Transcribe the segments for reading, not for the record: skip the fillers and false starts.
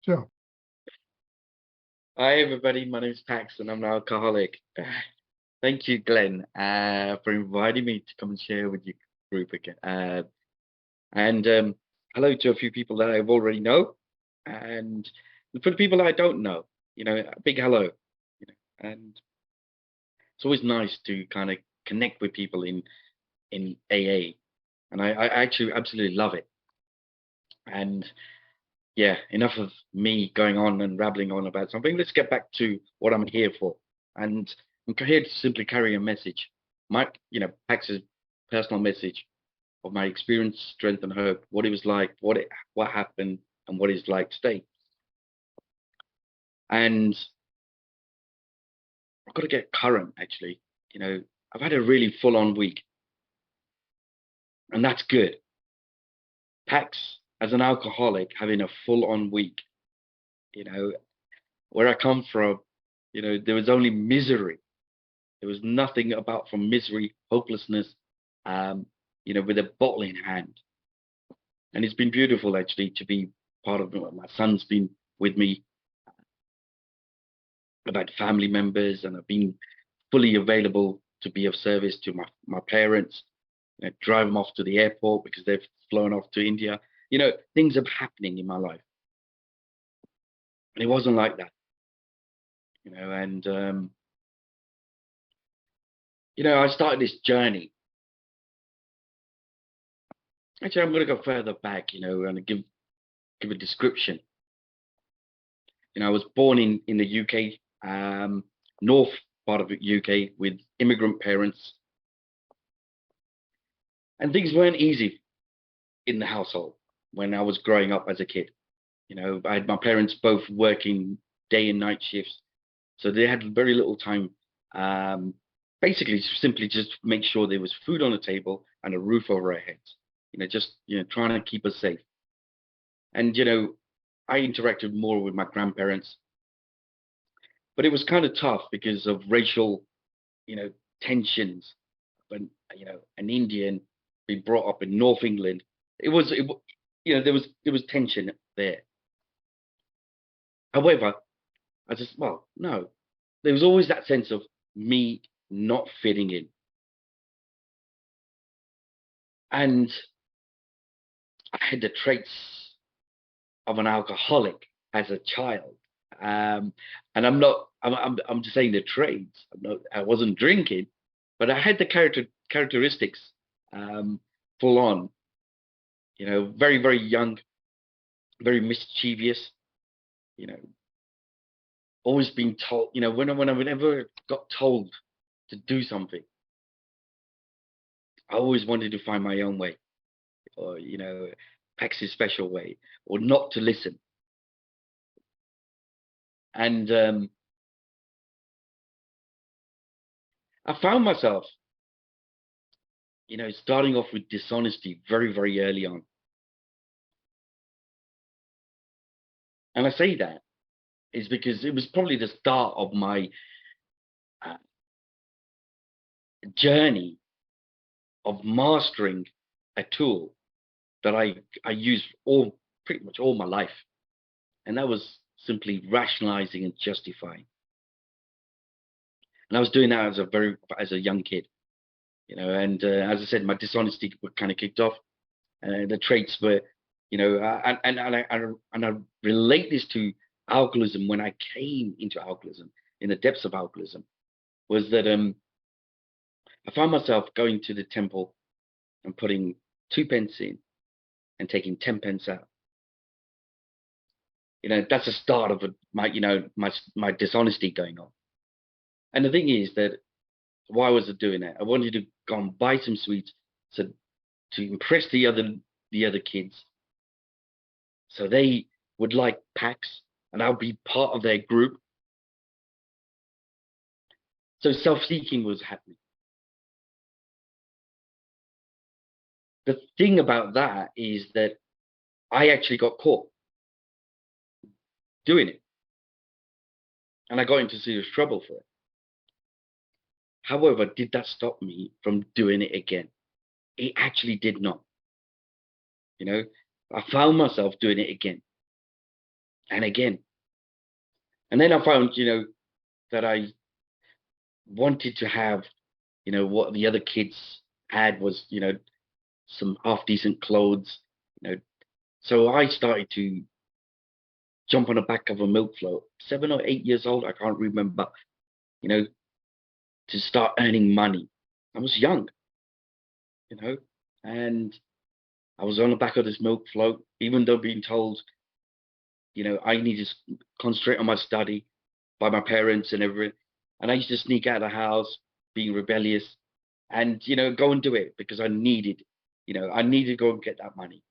Sure. Hi, everybody. My name is Pax, and I'm an alcoholic. Thank you, Glenn, for inviting me to come and share with your group again. And hello to a few people that I already know, and for the people that I don't know, a big hello. And it's always nice to kind of connect with people in AA, and I actually absolutely love it. And yeah, enough of me going on and rambling on about something. Let's get back to what I'm here for. And I'm here to simply carry a message. Pax's personal message of my experience, strength, and hope, what it was like, what happened, and what it's like today. And I've got to get current, actually. I've had a really full-on week, and that's good. Pax, as an alcoholic, having a full-on week, you know, where I come from, there was only misery. There was nothing about from misery, hopelessness, with a bottle in hand. And it's been beautiful actually to be part of it. My son's been with me. I've had family members, and I've been fully available to be of service to my parents. Drive them off to the airport because they've flown off to India. Things are happening in my life, and it wasn't like that. And I started this journey. Actually, I'm going to go further back, and give a description. I was born in the UK, north part of the UK, with immigrant parents, and things weren't easy in the household when I was growing up as a kid. I had my parents both working day and night shifts, so they had very little time. Basically, simply just make sure there was food on the table and a roof over our heads. Just trying to keep us safe. And I interacted more with my grandparents, but it was kind of tough because of racial, you know, tensions. When an Indian being brought up in North England, there was tension there. However, no, there was always that sense of me not fitting in, and I had the traits of an alcoholic as a child. And I'm not. I'm just saying the traits. I wasn't drinking, but I had the characteristics full on. Very very young, very mischievous. You know, always being told. Whenever got told to do something, I always wanted to find my own way, or Pax's special way, or not to listen. And I found myself, starting off with dishonesty very, very early on. And I say that is because it was probably the start of my uh, journey of mastering a tool that I use pretty much all my life, and that was simply rationalizing and justifying. And I was doing that as a young kid, and as I said, my dishonesty kind of kicked off. The traits were, and I relate this to alcoholism. When I came into alcoholism, in the depths of alcoholism, was that I found myself going to the temple and putting 2 pence in and taking 10 pence out. That's the start of my dishonesty going on. And the thing is that why was I doing that? I wanted to go and buy some sweets so to impress the other kids, so they would like Pax and I'll be part of their group. So self-seeking was happening. The thing about that is that I actually got caught doing it, and I got into serious trouble for it. However, did that stop me from doing it again? It actually did not. I found myself doing it again. and again. And then I found, that I wanted to have, what the other kids had was, some half decent clothes, you know. So I started to jump on the back of a milk float, 7 or 8 years old, I can't remember, you know, to start earning money. I was young, you know, and I was on the back of this milk float, even though being told, I need to concentrate on my study by my parents and everything. And I used to sneak out of the house, being rebellious, and go and do it because I needed to go and get that money.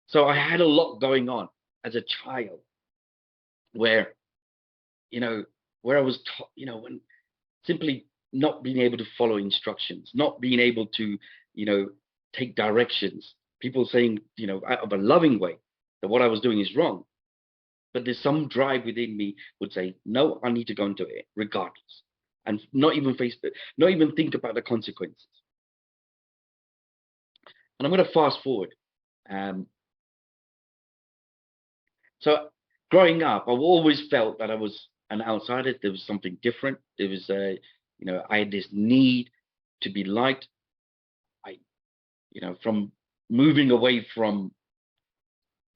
So I had a lot going on as a child, where you know where I was taught, when simply not being able to follow instructions, not being able to, take directions. People saying, out of a loving way, that what I was doing is wrong. But there's some drive within me would say, no, I need to go and do it regardless, and not even think about the consequences. And I'm going to fast forward. Um, so growing up, I've always felt that I was an outsider. There was something different. There was I had this need to be liked. I, from moving away from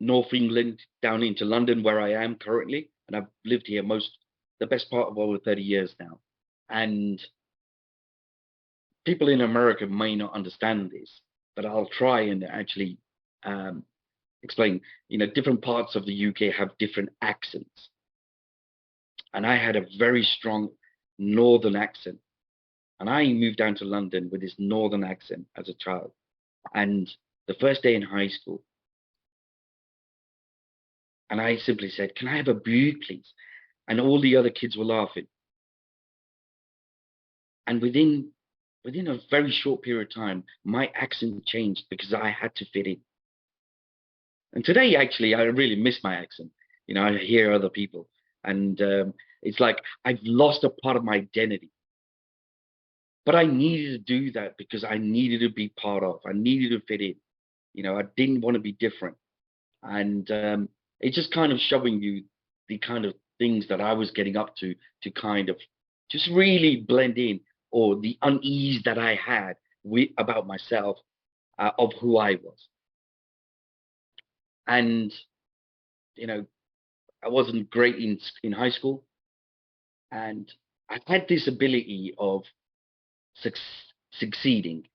North England down into London, where I am currently, and I've lived here the best part of over 30 years now. And people in America may not understand this, but I'll try and actually um, explain. Different parts of the UK have different accents, and I had a very strong northern accent, and I moved down to London with this northern accent as a child. And the first day in high school, and I simply said, "Can I have a Buick, please?" And all the other kids were laughing. And within a very short period of time, my accent changed because I had to fit in. And today, actually, I really miss my accent. I hear other people, and it's like I've lost a part of my identity. But I needed to do that because I needed to be part of. I needed to fit in. I didn't want to be different, and it's just kind of showing you the kind of things that I was getting up to kind of just really blend in, or the unease that I had about myself, of who I was. And you know, I wasn't great in high school, and I had this ability of suc succeeding.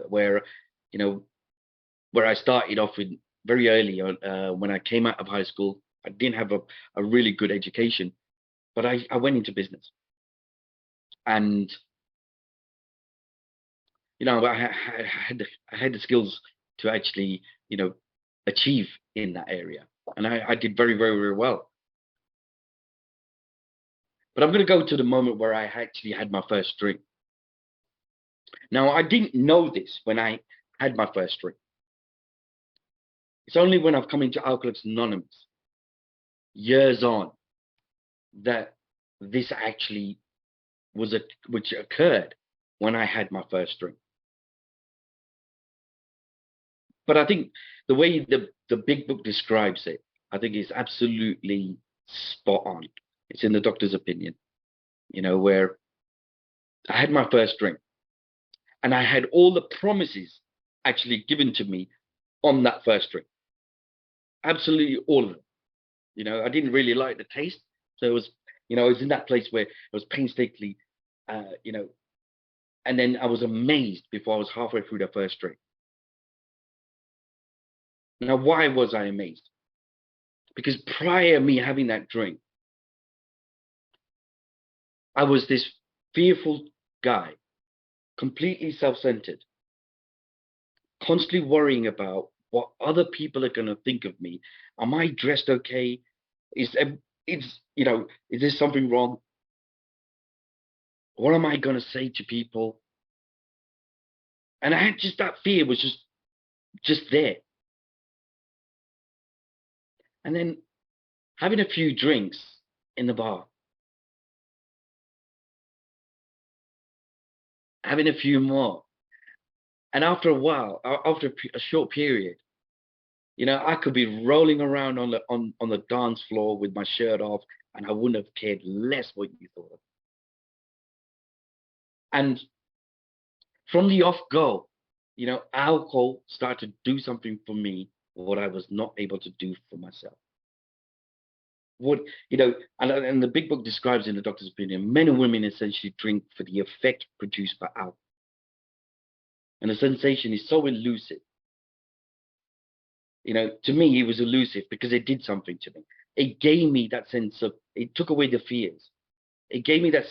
Where you know where I started off in very early on, when I came out of high school. I didn't have a really good education, but I went into business, and I had the skills to actually achieve in that area, and I did very, very, very well. But I'm going to go to the moment where I actually had my first drink. Now, I didn't know this when I had my first drink. It's only when I've come into Alcoholics Anonymous years on that this actually which occurred when I had my first drink. But I think the way the big book describes it, I think is absolutely spot on. It's in the doctor's opinion, where I had my first drink, and I had all the promises actually given to me on that first drink. Absolutely all of them. I didn't really like the taste. So it was, I was in that place where it was painstakingly, uh, you know, and then I was amazed before I was halfway through the first drink. Now, why was I amazed? Because prior to me having that drink, I was this fearful guy, completely self-centered, constantly worrying about what other people are going to think of me. Am I dressed okay? Is is there something wrong? What am I going to say to people? And I had just that fear was just there. And then having a few drinks in the bar, having a few more. And after a while, after a short period, I could be rolling around on the dance floor with my shirt off, and I wouldn't have cared less what you thought. And from the off go, alcohol started to do something for me what I was not able to do for myself. What and the big book describes in the doctor's opinion, men and women essentially drink for the effect produced by alcohol. And the sensation is so elusive. To me, it was elusive because it did something to me. It gave me that sense of, it took away the fears. It gave me that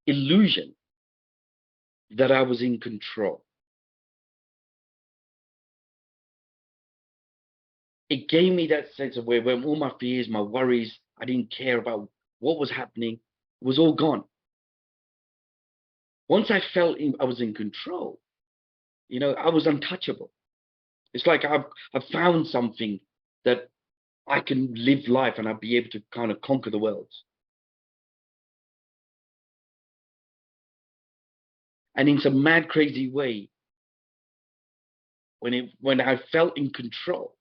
illusion that I was in control. It gave me that sense of where when all my fears, my worries, I didn't care about what was happening, it was all gone. Once I felt I was in control, I was untouchable. It's like I've found something that I can live life and I'll be able to kind of conquer the world. And in some mad, crazy way, when I felt in control,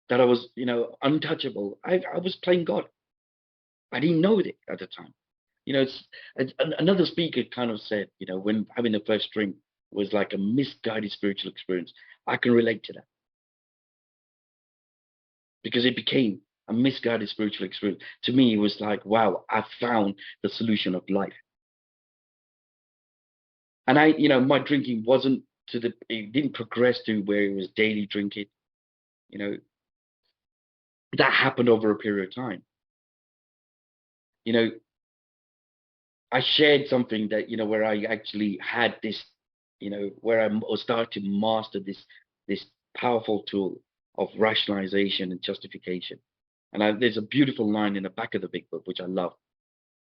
that I was, untouchable, I was playing God. I didn't know it at the time. Another speaker kind of said, when having the first drink was like a misguided spiritual experience. I can relate to that because it became a misguided spiritual experience. To me, it was like, wow, I found the solution of life. And my drinking wasn't it didn't progress to where it was daily drinking. That happened over a period of time. I shared something that, where I actually had this, where I was starting to master this powerful tool of rationalization and justification. And there's a beautiful line in the back of the big book, which I love,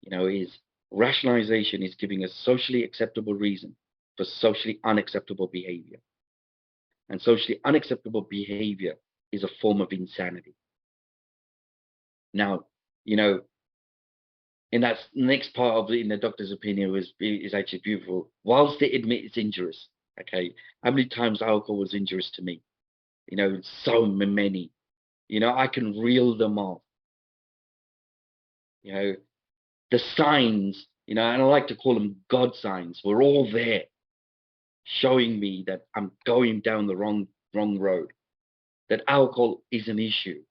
is rationalization is giving a socially acceptable reason for socially unacceptable behavior. And socially unacceptable behavior is a form of insanity. Now, in that next part of in the doctor's opinion is actually beautiful. Whilst they admit it's injurious, okay, how many times alcohol was injurious to me? So many. I can reel them off. The signs, and I like to call them God signs, were all there, showing me that I'm going down the wrong road. That alcohol is an issue.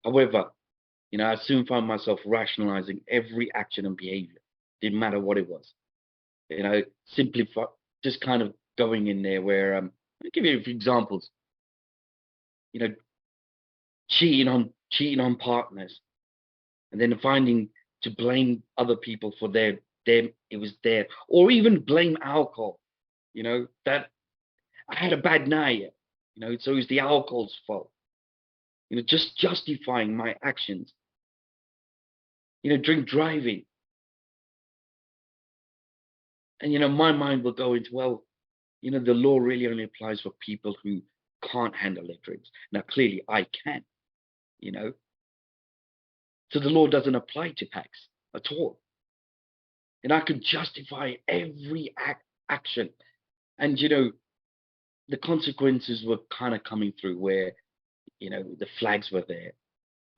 However, I soon found myself rationalizing every action and behavior. Didn't matter what it was. Simply for just kind of going in there where I'll give you a few examples. Cheating on partners, and then finding to blame other people for them. It was there, or even blame alcohol. That I had a bad night. So it was the alcohol's fault. Just justifying my actions. Drink driving. And my mind will go into, well, the law really only applies for people who can't handle their drinks. Now, clearly, I can. So the law doesn't apply to packs at all. And I could justify every action. And the consequences were kind of coming through where the flags were there,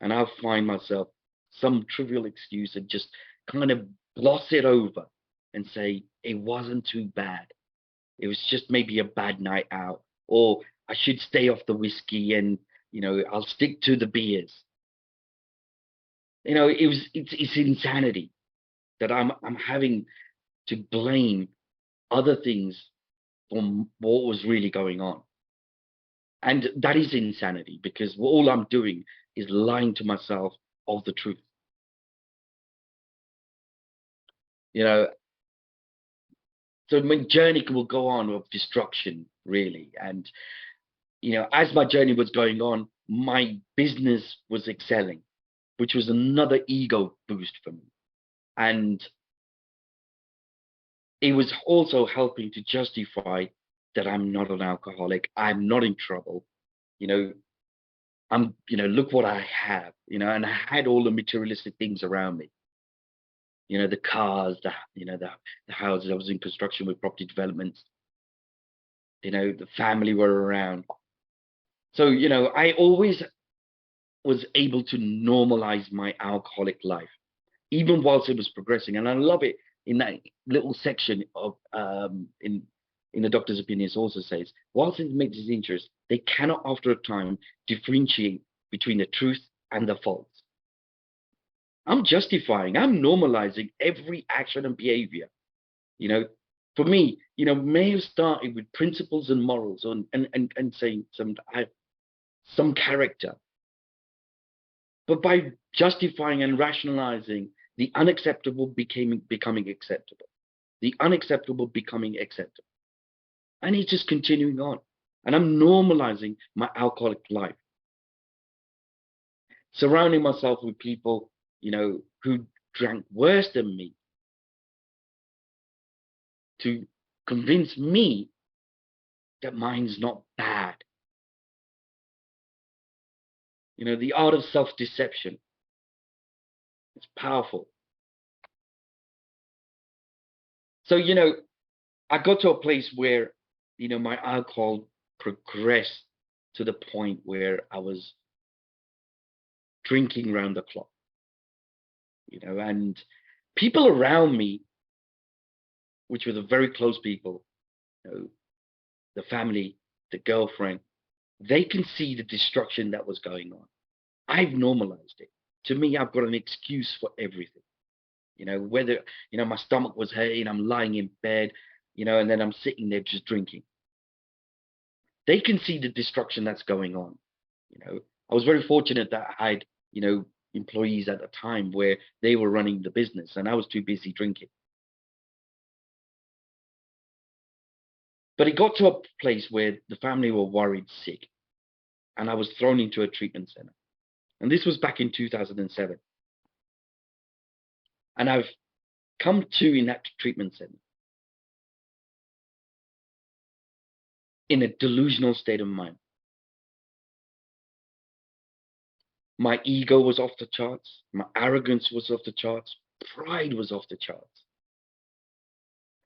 and I'll find myself some trivial excuse and just kind of gloss it over and say it wasn't too bad. It was just maybe a bad night out, or I should stay off the whiskey and I'll stick to the beers. It's insanity that I'm having to blame other things for what was really going on. And that is insanity because all I'm doing is lying to myself of the truth. So my journey will go on of destruction, really. And, as my journey was going on, my business was excelling, which was another ego boost for me. And it was also helping to justify that I'm not an alcoholic. I'm not in trouble. Look what I have, and I had all the materialistic things around me. The cars, the houses. I was in construction with property developments. The family were around. So, I always was able to normalize my alcoholic life, even whilst it was progressing. And I love it in that little section of in the doctor's opinions also says, whilst it makes his interest, they cannot after a time differentiate between the truth and the false. I'm justifying, I'm normalizing every action and behavior. You know, for me, may have started with principles and morals and saying some character. But by justifying and rationalizing, the unacceptable becoming acceptable. The unacceptable becoming acceptable. And it's just continuing on. And I'm normalizing my alcoholic life. Surrounding myself with people, who drank worse than me to convince me that mine's not bad. The art of self-deception. It's powerful. So, I got to a place where, my alcohol progressed to the point where I was drinking round the clock, and people around me, which were the very close people, the family, the girlfriend, they can see the destruction that was going on. I've normalized it. To me, I've got an excuse for everything. Whether, my stomach was hurting, I'm lying in bed, and then I'm sitting there just drinking. They can see the destruction that's going on. I was very fortunate that I had, employees at the time where they were running the business and I was too busy drinking. But it got to a place where the family were worried sick and I was thrown into a treatment center. And this was back in 2007. And I've come to in that treatment center in a delusional state of mind. My ego was off the charts. My arrogance was off the charts. Pride was off the charts.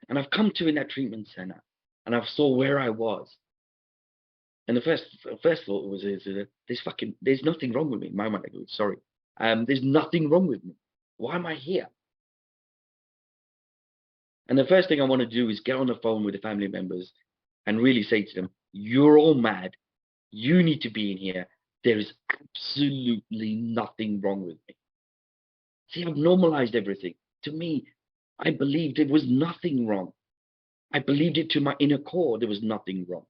And I've come to in that treatment center and I saw where I was. And the first thought was, there's nothing wrong with me. My language, sorry. There's nothing wrong with me. Why am I here? And the first thing I want to do is get on the phone with the family members and really say to them, you're all mad. You need to be in here. There is absolutely nothing wrong with me. See, I've normalized everything. To me, I believed there was nothing wrong. I believed it to my inner core. There was nothing wrong.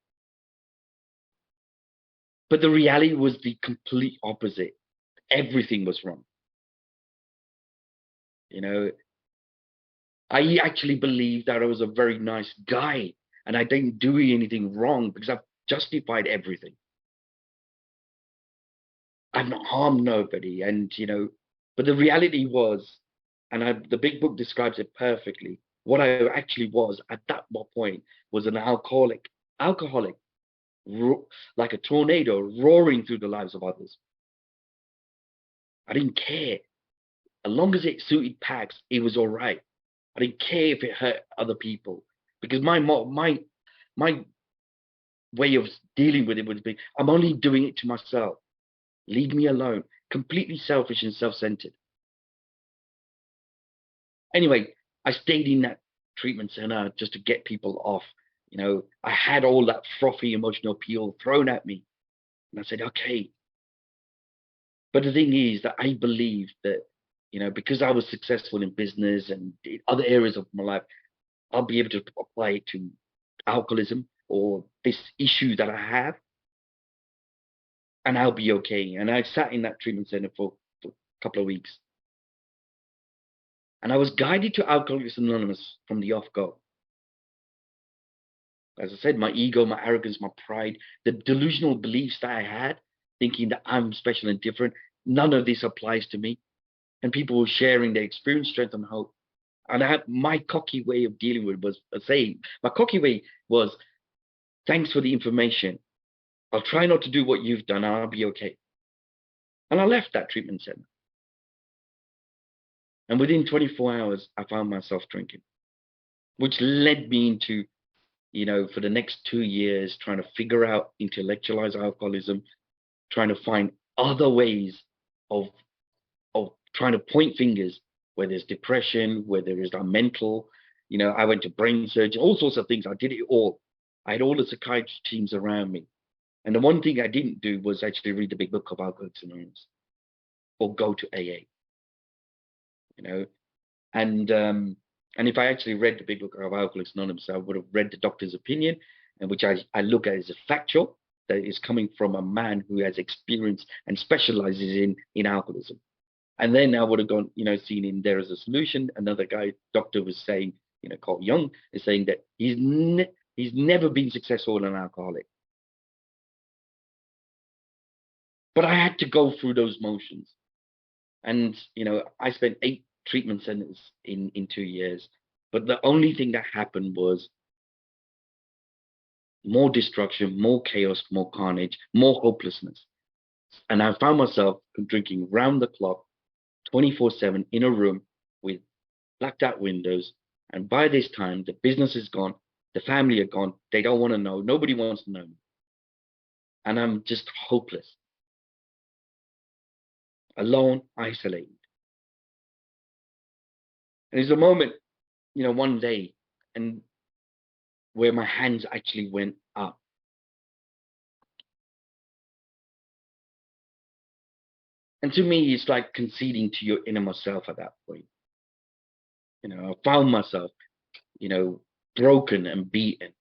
But the reality was the complete opposite. Everything was wrong. I actually believed that I was a very nice guy and I didn't do anything wrong because I've justified everything. I've not harmed nobody. And, but the reality was, and the big book describes it perfectly, what I actually was at that point was an alcoholic, like a tornado roaring through the lives of others. I didn't care. As long as it suited Pax, it was all right. I didn't care if it hurt other people because my way of dealing with it would be, I'm only doing it to myself. Leave me alone. Completely selfish and self-centered. Anyway, I stayed in that treatment center just to get people off. I had all that frothy emotional appeal thrown at me. And I said, okay. But the thing is that I believe that, because I was successful in business and in other areas of my life, I'll be able to apply it to alcoholism or this issue that I have, and I'll be okay. And I sat in that treatment center for a couple of weeks. And I was guided to Alcoholics Anonymous from the off-go. As I said, my ego, my arrogance, my pride, the delusional beliefs that I had, thinking that I'm special and different, none of this applies to me. And people were sharing their experience, strength, and hope. And my cocky way of dealing with it was, thanks for the information. I'll try not to do what you've done and I'll be okay. And I left that treatment center. And within 24 hours, I found myself drinking, which led me into for the next 2 years, trying to figure out intellectualize alcoholism, trying to find other ways of trying to point fingers where there's depression, where there is a mental. I went to brain surgery, all sorts of things. I did it all. I had all the psychiatry teams around me. And the one thing I didn't do was actually read the big book of Alcoholics Anonymous or go to AA, you know. And if I actually read the big book of Alcoholics Anonymous, I would have read the doctor's opinion, and which I look at as a factual that is coming from a man who has experience and specializes in alcoholism. And then I would have gone, seen in There Is a Solution. Another guy, doctor, was saying, Carl Jung, is saying that he's never been successful in an alcoholic. But I had to go through those motions. And, I spent 8 treatment centers in 2 years. But the only thing that happened was more destruction, more chaos, more carnage, more hopelessness. And I found myself drinking round the clock, 24/7 in a room with blacked out windows. And by this time, the business is gone, the family are gone. They don't want to know. Nobody wants to know me. And I'm just hopeless, alone, isolated. And there's a moment, one day, and where my hands actually went up. And to me, it's like conceding to your innermost self at that point. I found myself, broken and beaten,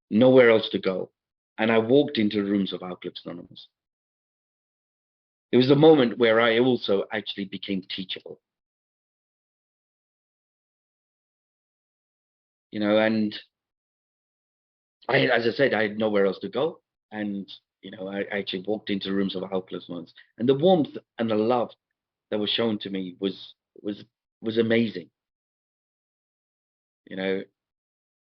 nowhere else to go. And I walked into the rooms of Alcoholics Anonymous. It was a moment where I also actually became teachable. And as I said, I had nowhere else to go. And, I actually walked into the rooms of Alcoholics Anonymous. And the warmth and the love that was shown to me was amazing.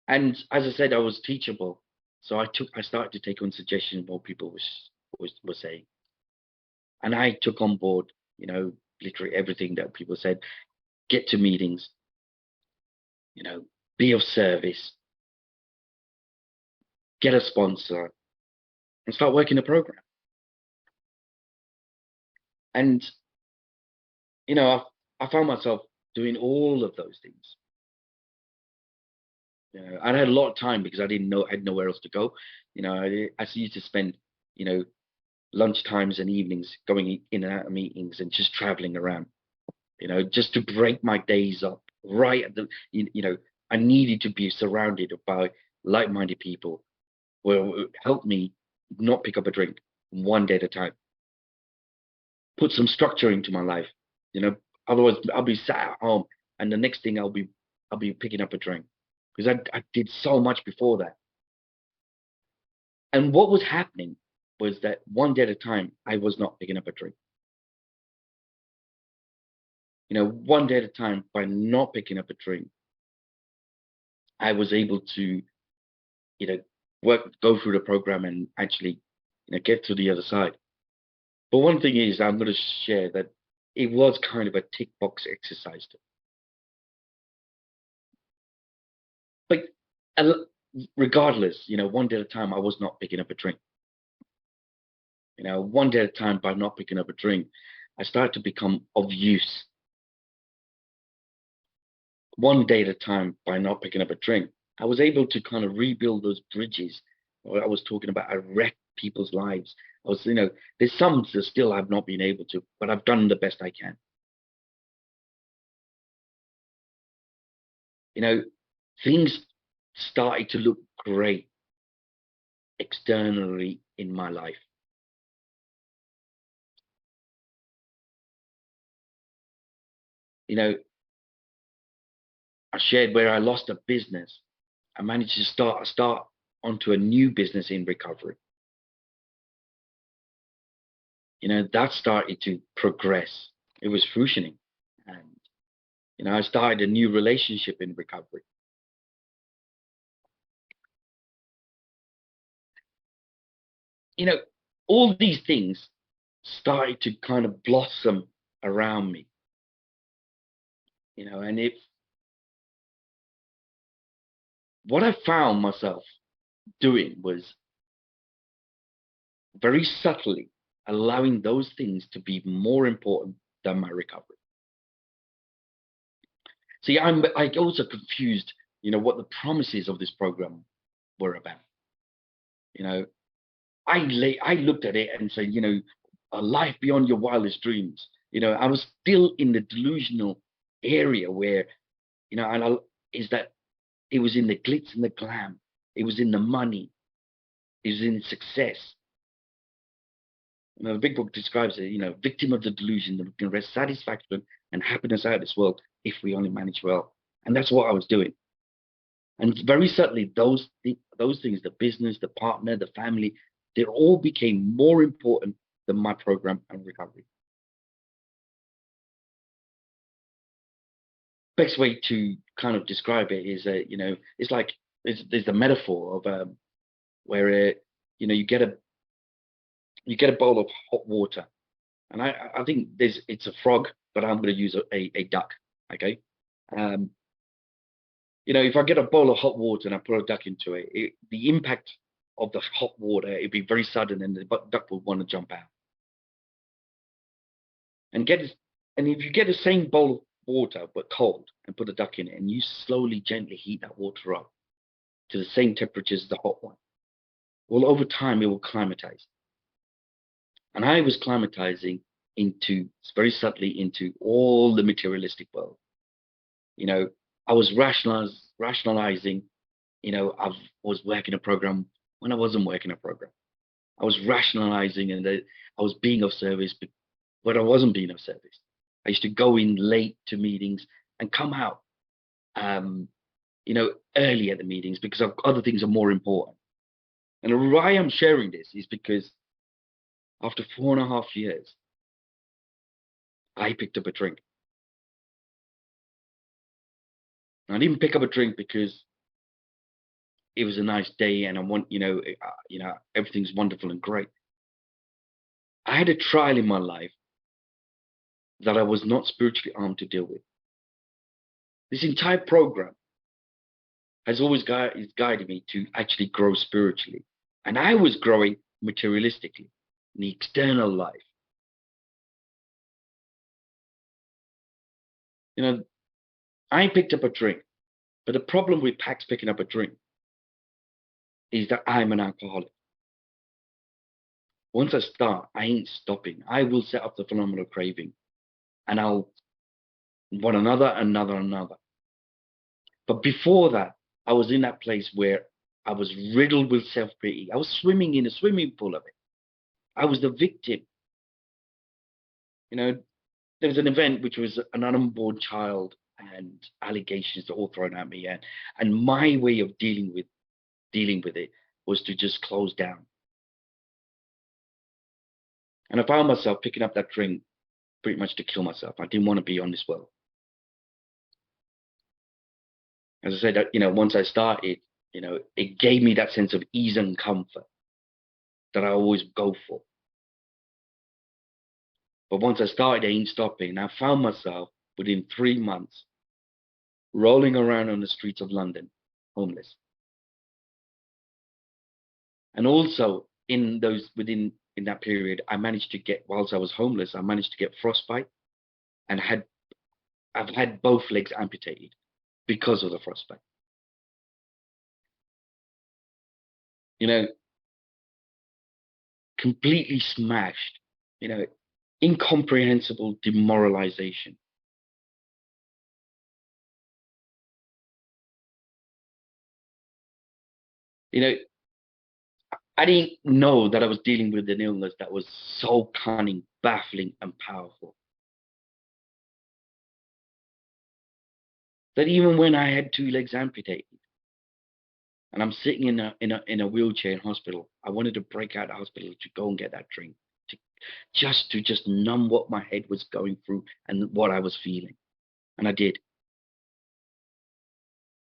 And as I said, I was teachable. So I started to take on suggestions what people were saying. And I took on board, literally everything that people said. Get to meetings, be of service, get a sponsor, and start working the program. And, I found myself doing all of those things. I had a lot of time because I had nowhere else to go. I used to spend, lunch times and evenings going in and out of meetings and just traveling around, just to break my days up right at I needed to be surrounded by like-minded people where it would help me not pick up a drink one day at a time, put some structure into my life, otherwise I'll be sat at home and the next thing I'll be picking up a drink because I did so much before that. And what was happening was that one day at a time, I was not picking up a drink. One day at a time, by not picking up a drink, I was able to, go through the program and actually, get to the other side. But one thing is, I'm going to share that it was kind of a tick box exercise. But regardless, one day at a time, I was not picking up a drink. One day at a time, by not picking up a drink, I started to become of use. One day at a time, by not picking up a drink, I was able to kind of rebuild those bridges. I was talking about, I wrecked people's lives. There's some that still I've not been able to, but I've done the best I can. Things started to look great externally in my life. I shared where I lost a business. I managed to start onto a new business in recovery. That started to progress. It was fruitioning. And, I started a new relationship in recovery. All these things started to kind of blossom around me. And what I found myself doing was very subtly allowing those things to be more important than my recovery. See, I also confused, what the promises of this program were about. You know, I looked at it and said, a life beyond your wildest dreams. I was still in the delusional area where, and is that it was in the glitz and the glam, it was in the money, it was in success. The big book describes it, victim of the delusion that we can wrest satisfaction and happiness out of this world if we only manage well. And that's what I was doing. And very subtly, those things, the business, the partner, the family, they all became more important than my program and recovery. Best way to kind of describe it is that, it's like there's the metaphor of where you get a bowl of hot water, and I think it's a frog, but I'm going to use a duck. Okay. If I get a bowl of hot water and I put a duck into it, the impact of the hot water, it'd be very sudden, and the duck would want to jump out. And if you get the same bowl of water but cold and put a duck in it, and you slowly, gently heat that water up to the same temperature as the hot one, well, over time it will climatize. And I was climatizing very subtly into all the materialistic world. I was rationalizing. I was working a program when I wasn't working a program. I was rationalizing and I was being of service, but I wasn't being of service. I used to go in late to meetings and come out, early at the meetings because other things are more important. And why I'm sharing this is because after 4.5 years, I picked up a drink. And I didn't pick up a drink because it was a nice day and I want, everything's wonderful and great. I had a trial in my life that I was not spiritually armed to deal with. This entire program has always guided me to actually grow spiritually. And I was growing materialistically in the external life. I picked up a drink, but the problem with Pax picking up a drink is that I'm an alcoholic. Once I start, I ain't stopping. I will set up the phenomenal craving and I'll want another. But before that, I was in that place where I was riddled with self-pity. I was swimming in a swimming pool of it. I was the victim. There was an event which was an unborn child and allegations all thrown at me, and my way of dealing with it was to just close down. And I found myself picking up that drink pretty much to kill myself. I didn't want to be on this world. As I said, once I started, it gave me that sense of ease and comfort that I always go for. But once I started, I ain't stopping. And I found myself within 3 months rolling around on the streets of London, homeless. And also in that period, I managed to get, whilst I was homeless, I managed to get frostbite and I've had both legs amputated because of the frostbite. Completely smashed, incomprehensible demoralization. I didn't know that I was dealing with an illness that was so cunning, baffling, and powerful. That even when I had 2 legs amputated, and I'm sitting in a wheelchair in hospital, I wanted to break out of hospital to go and get that drink, to just numb what my head was going through and what I was feeling, and I did.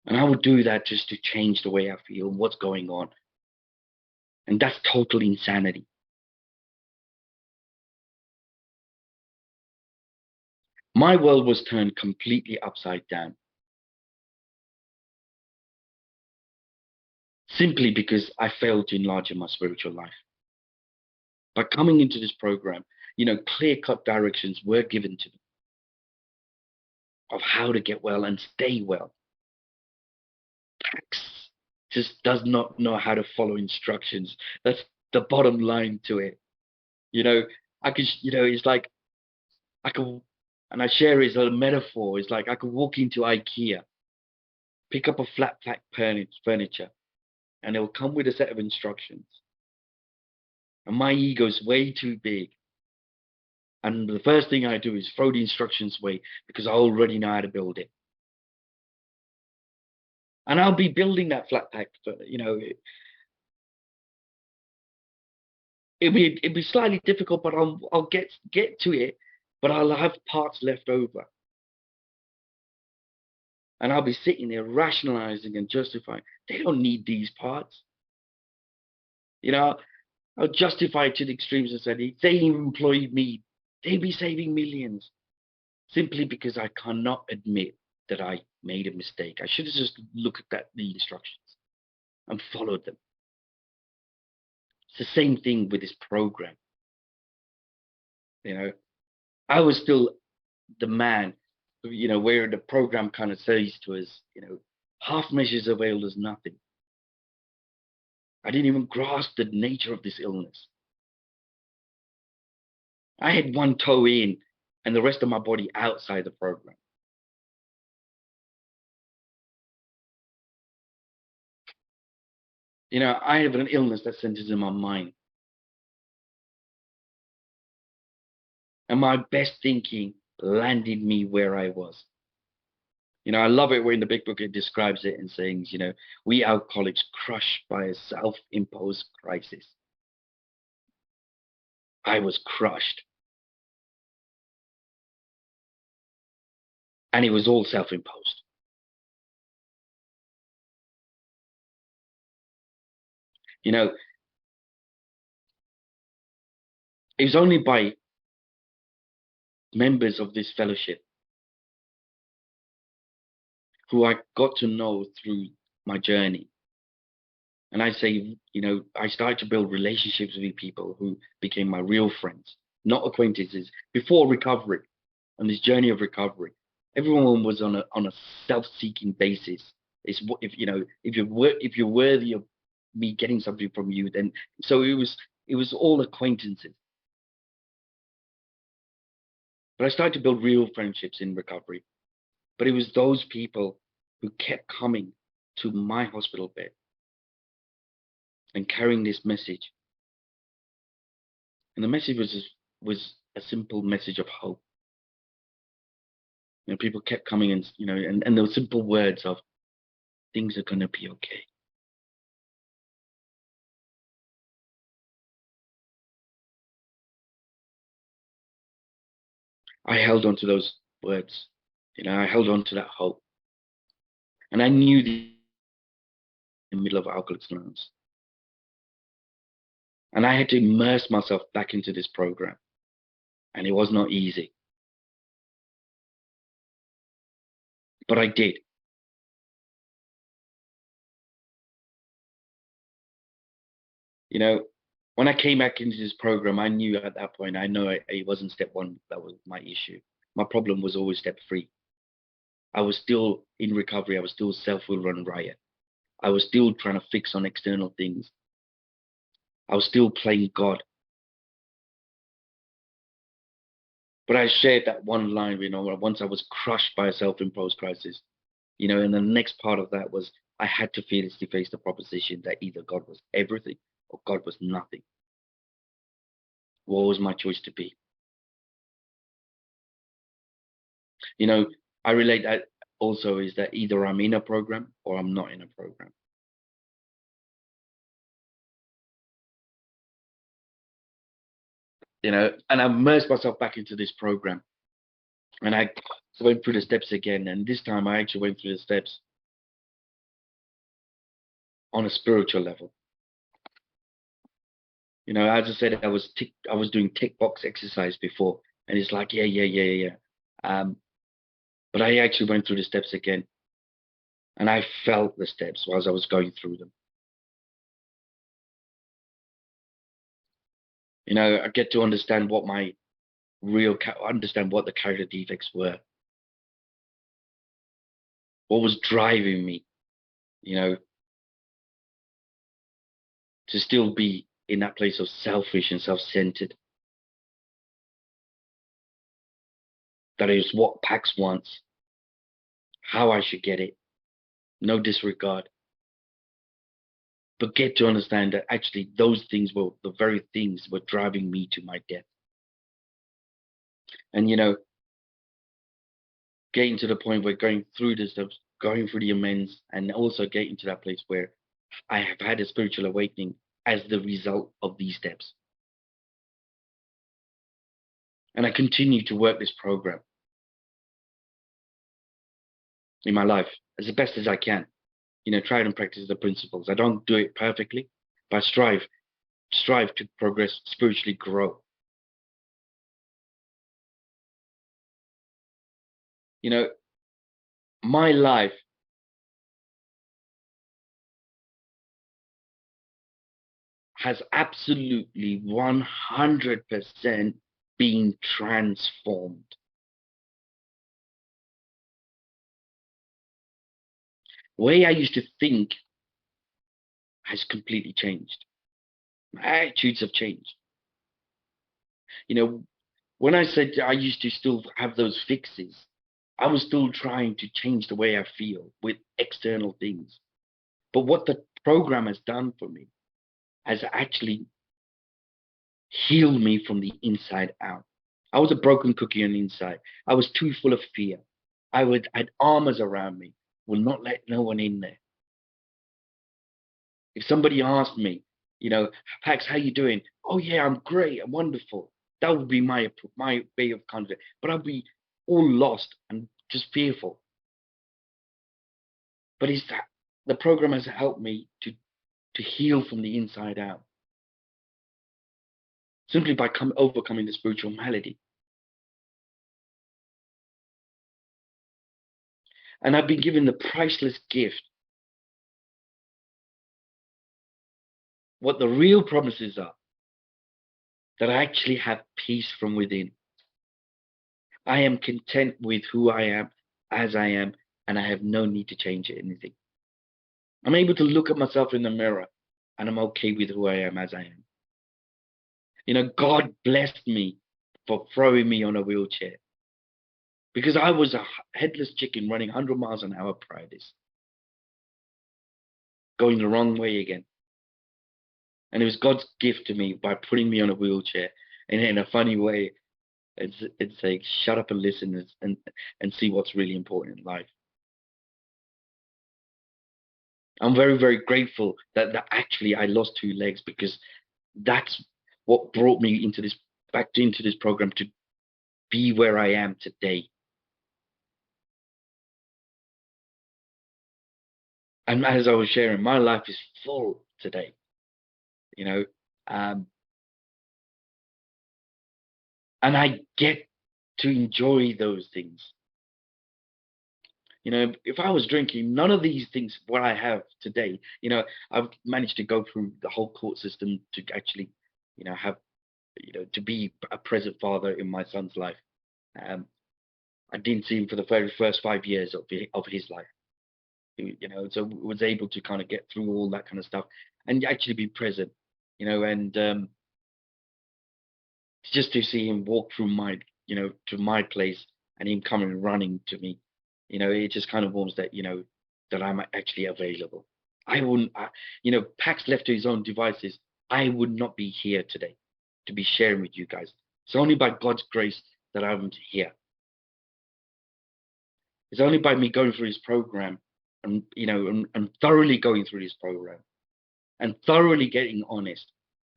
And I would do that just to change the way I feel, what's going on, and that's total insanity. My world was turned completely upside down. simply because I failed to enlarge in my spiritual life. By coming into this program, clear-cut directions were given to me of how to get well and stay well. Tax just does not know how to follow instructions. That's the bottom line to it. You know, I could, it's like I could, and I share it as a metaphor. It's like I could walk into IKEA, pick up a flat pack furniture, and it will come with a set of instructions. And my ego's way too big. And the first thing I do is throw the instructions away because I already know how to build it. And I'll be building that flat pack, it'd be slightly difficult, but I'll get to it, but I'll have parts left over. And I'll be sitting there rationalizing and justifying. They don't need these parts. I'll justify it to the extremes and say, if they employed me, they'd be saving millions. Simply because I cannot admit that I made a mistake. I should have just looked at the instructions and followed them. It's the same thing with this program. I was still the man, where the program kind of says to us, half measures avail us nothing. I didn't even grasp the nature of this illness. I had one toe in and the rest of my body outside the program. I have an illness that centers in my mind. And my best thinking landed me where I was. I love it when the big book it describes it and saying, we alcoholics crushed by a self-imposed crisis. I was crushed. And it was all self-imposed. It was only by members of this fellowship who I got to know through my journey. And I say, I started to build relationships with people who became my real friends, not acquaintances, before recovery, on this journey of recovery. Everyone was on a self-seeking basis. It's if you're worthy of me getting something from you, then so it was all acquaintances. But I started to build real friendships in recovery. But it was those people who kept coming to my hospital bed and carrying this message. And the message was a simple message of hope. People kept coming and and those simple words of things are gonna be okay. I held on to those words. I held on to that hope. And I knew in the middle of Alcoholics Anonymous. And I had to immerse myself back into this program. And it was not easy. But I did. When I came back into this program, I knew at that point, I know it wasn't step one that was my issue. My problem was always step three. I was still in recovery. I was still self-will run riot. I was still trying to fix on external things. I was still playing God. But I shared that one line, once I was crushed by a self-imposed crisis, and the next part of that was I had to fearlessly face the proposition that either God was everything or God was nothing. What was my choice to be? I relate that also is that either I'm in a program or I'm not in a program. And I immersed myself back into this program. And I went through the steps again. And this time I actually went through the steps on a spiritual level. As I said, I was doing tick box exercise before. And it's like, yeah. But I actually went through the steps again. And I felt the steps as I was going through them. I get to understand what my understand what the character defects were, what was driving me, you know, to still be in that place of selfish and self-centered. That is what Pax wants, how I should get it, no disregard. But get to understand that actually those things were the very things were driving me to my death. And getting to the point where going through this stuff, going through the amends, and also getting to that place where I have had a spiritual awakening as the result of these steps. And I continue to work this program in my life as the best as I can. Try and practice the principles. I don't do it perfectly, but I strive to progress, spiritually grow. My life has absolutely 100% been transformed. The way I used to think has completely changed. My attitudes have changed. When I said I used to still have those fixes, I was still trying to change the way I feel with external things. But what the program has done for me has actually healed me from the inside out. I was a broken cookie on the inside. I was too full of fear. I had armors around me, will not let no one in there. If somebody asked me, Pax, how you doing? Oh yeah, I'm great, I'm wonderful. That would be my way of confidence. But I'd be all lost and just fearful. But it's that the program has helped me to heal from the inside out. Simply by overcoming the spiritual malady. And I've been given the priceless gift. What the real promises are, that I actually have peace from within. I am content with who I am, as I am, and I have no need to change anything. I'm able to look at myself in the mirror, and I'm okay with who I am as I am. God blessed me for throwing me on a wheelchair, because I was a headless chicken running 100 miles an hour prior to this, going the wrong way again. And it was God's gift to me by putting me on a wheelchair, and in a funny way, it's like, shut up and listen and see what's really important in life. I'm very, very grateful that actually I lost 2 legs, because that's what brought me back into this program to be where I am today. And as I was sharing, my life is full today, and I get to enjoy those things. If I was drinking, none of these things, what I have today, I've managed to go through the whole court system to actually, have, to be a present father in my son's life. I didn't see him for the very first 5 years of his life, so was able to kind of get through all that kind of stuff and actually be present, and just to see him walk through to my place and him coming running to me, it just kind of warms that, that I'm actually available. I wouldn't, Pax left to his own devices, I would not be here today to be sharing with you guys. It's only by God's grace that I'm here. It's only by me going through his program and, and thoroughly going through his program and thoroughly getting honest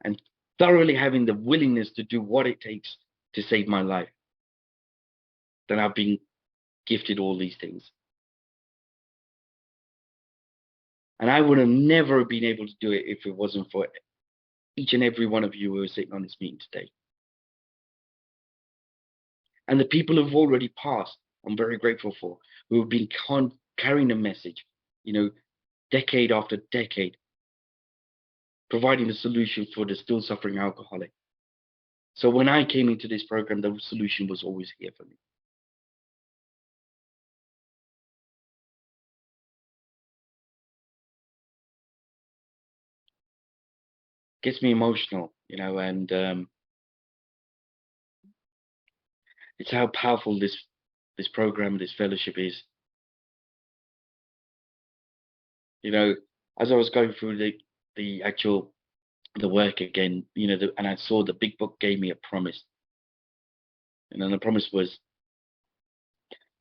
and thoroughly having the willingness to do what it takes to save my life that I've been gifted all these things. And I would have never been able to do it if it wasn't for each and every one of you who are sitting on this meeting today. And the people who've already passed, I'm very grateful for, who have been carrying a message, decade after decade, providing the solution for the still suffering alcoholic. So when I came into this program, the solution was always here for me. Gets me emotional, and it's how powerful this program, this fellowship is. As I was going through the actual the work again, and I saw the big book gave me a promise, and then the promise was,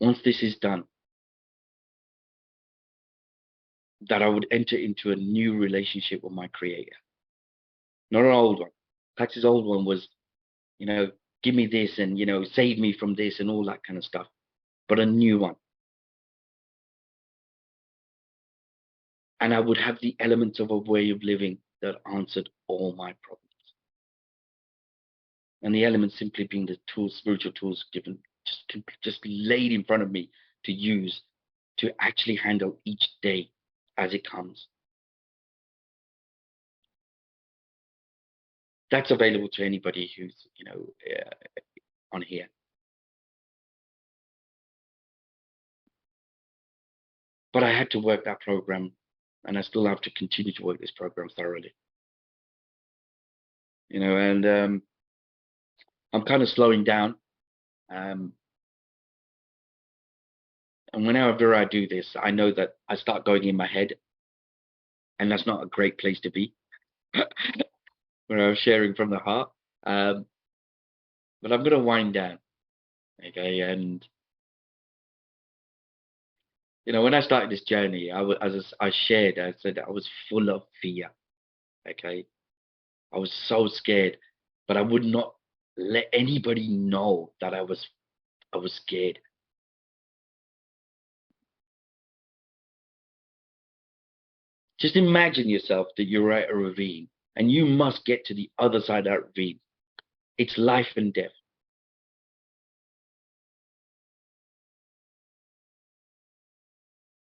once this is done, that I would enter into a new relationship with my Creator, not an old one. Tax's old one was, give me this and save me from this and all that kind of stuff, but a new one. And I would have the elements of a way of living that answered all my problems. And the elements simply being the tools, spiritual tools given, just laid in front of me to use to actually handle each day as it comes. That's available to anybody who's, on here. But I had to work that program, and I still have to continue to work this program thoroughly. And I'm kind of slowing down. And whenever I do this, I know that I start going in my head, and that's not a great place to be when I'm sharing from the heart. But I'm going to wind down, okay? And when I started this journey, as I shared, I said I was full of fear, okay? I was so scared, but I would not let anybody know that I was scared. Just imagine yourself that you're at a ravine and you must get to the other side of that ravine. It's life and death.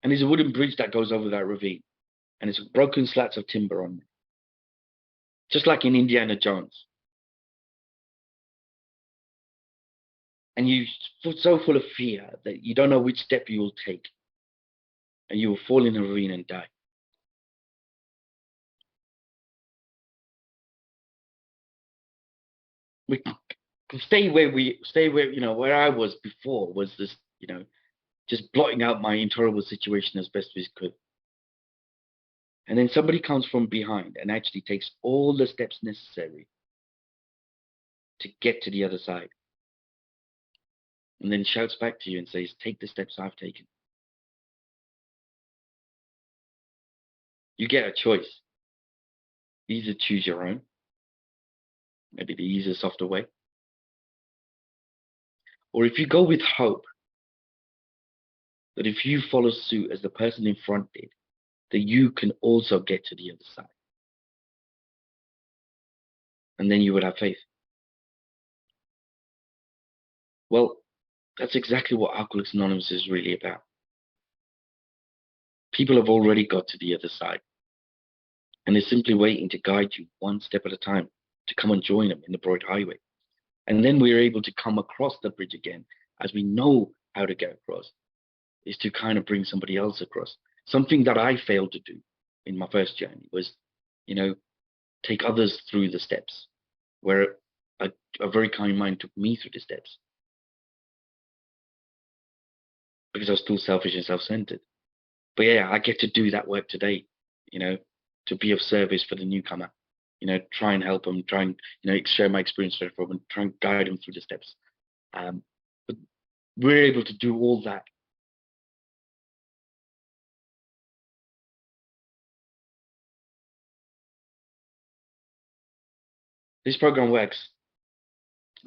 And there's a wooden bridge that goes over that ravine, and it's broken slats of timber on it, just like in Indiana Jones. And you're so full of fear that you don't know which step you will take, and you will fall in a ravine and die. We stay where where I was before was this, just blotting out my intolerable situation as best we could. And then somebody comes from behind and actually takes all the steps necessary to get to the other side. And then shouts back to you and says, take the steps I've taken. You get a choice. Either choose your own, maybe the easier, softer way. Or if you go with hope, that if you follow suit as the person in front did, that you can also get to the other side. And then you would have faith. Well, that's exactly what Alcoholics Anonymous is really about. People have already got to the other side, and they're simply waiting to guide you one step at a time to come and join them in the broad highway. And then we're able to come across the bridge again, as we know how to get across, is to kind of bring somebody else across. Something that I failed to do in my first journey was, take others through the steps, where a very kind mind took me through the steps, because I was still selfish and self-centered. But yeah, I get to do that work today, to be of service for the newcomer, try and help them, try and, share my experience with them, and try and guide them through the steps. But we're able to do all that. This program works.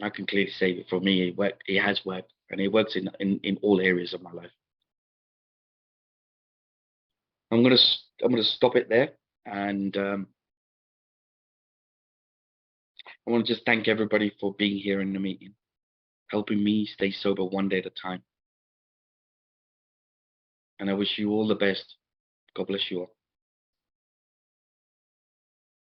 I can clearly say that for me, it worked. It has worked, and it works in all areas of my life. I'm gonna stop it there, and I want to just thank everybody for being here in the meeting, helping me stay sober one day at a time. And I wish you all the best. God bless you all.